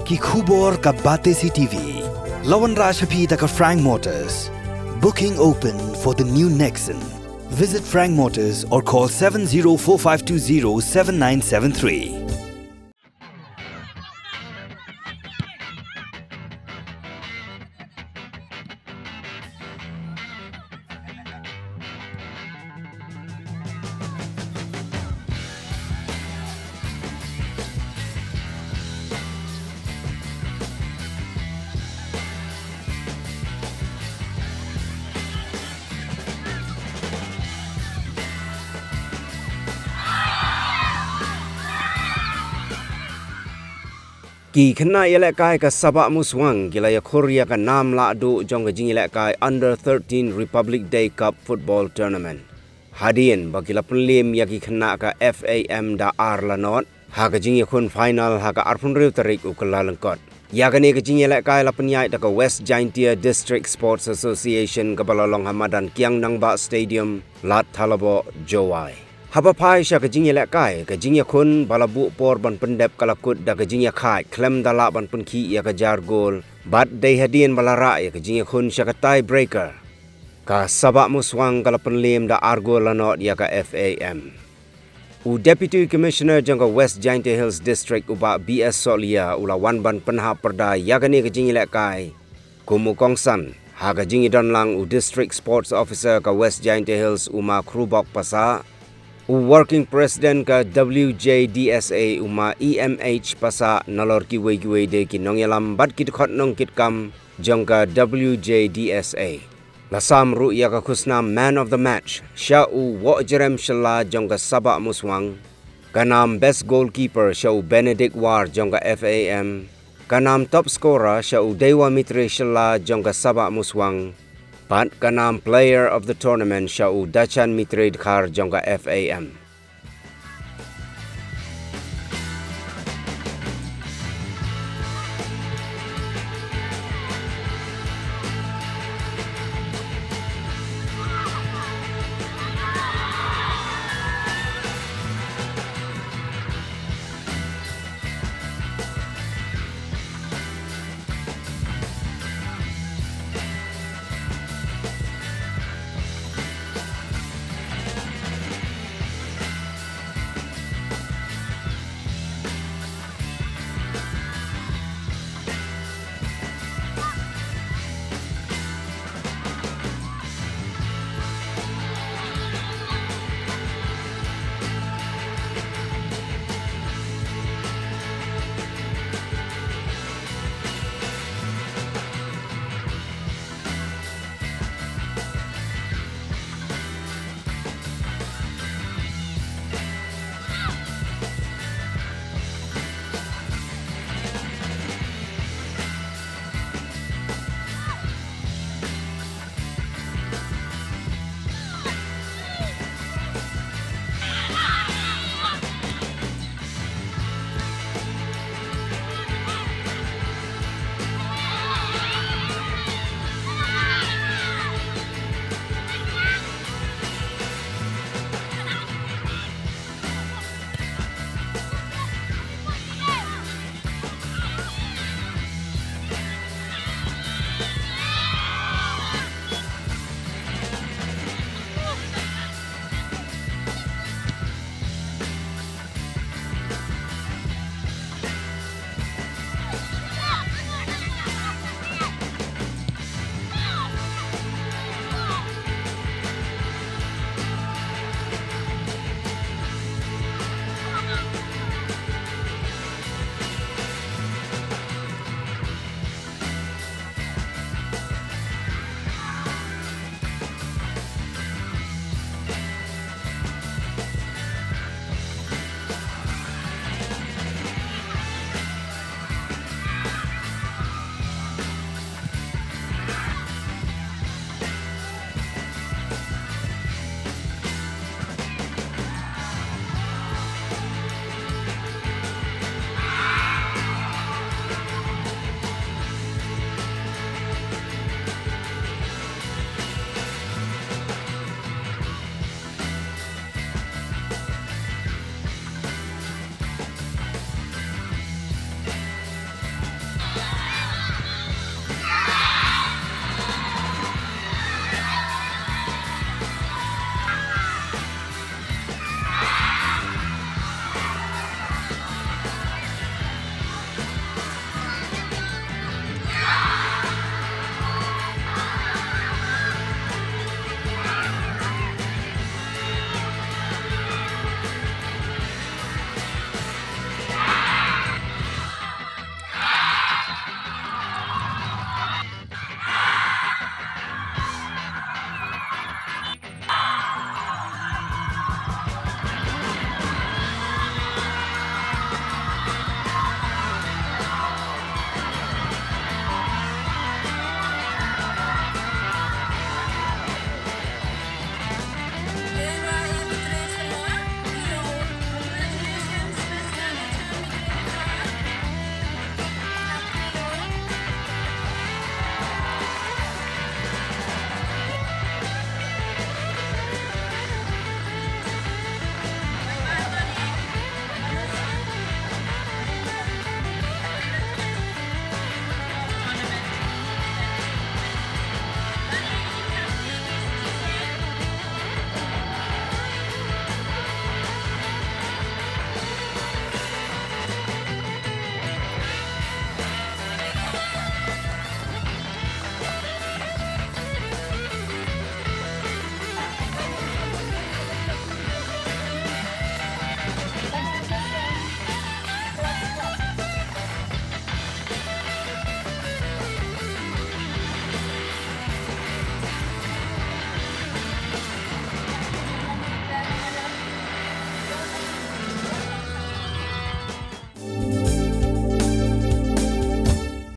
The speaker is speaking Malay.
ki khubor ka bate si TV. Lawan Rdcft ka Frank Motors. Booking open for the new Nexon. Visit Frank Motors or call 7045207973. Ki kena elekai ka Sabahmuswang gila ya Korea ka nam Lahduh jong ka jing elekai Under 13 Republic Day Cup Football Tournament. Hadien bagila Pynliem ya ki kena ka FAM da Lanot ha ka jing yakun final ha ka arpun riu tarik ukala lengkot. Ya ka ni ka jing elekai la penyai da ka West Jaintia District Sports Association ka balalong hamadan Kiang Nangba Stadium Lat Talabo Jowai. Haba pai sya kajing elekai kajing yakun balabu por ban pendep kalakut da kajing yakai klem dala ban penki ya kajar gol bat dai hadien balara ya kajing yakun sya tie breaker ka Sabahmuswang kala Pynliem da argo lanot ya ka FAM. U Deputy Commissioner jangka West Jaintia Hills District uba BS Solia ulawan ban penha perda ya kani kajing elekai kumu kongsan ha kajing idon lang u District Sports Officer ka West Jaintia Hills uma krubok pasa Working President ka WJDSA uma EMH pasa nalor ki wei de ki nongyalam bat ki khot nong kit kam jong ka WJDSA. Lasam ru ya ka khusna man of the match sha u wo jerem shala jong ka Sabahmuswang. Kanam best goalkeeper sha u Benedict War jong ka FAM. Kanam top scorer sha u Dewa Mitre shala jong ka Sabahmuswang. Pat kanam player of the tournament sya u Dachan Mitre Khar jong ka FAM.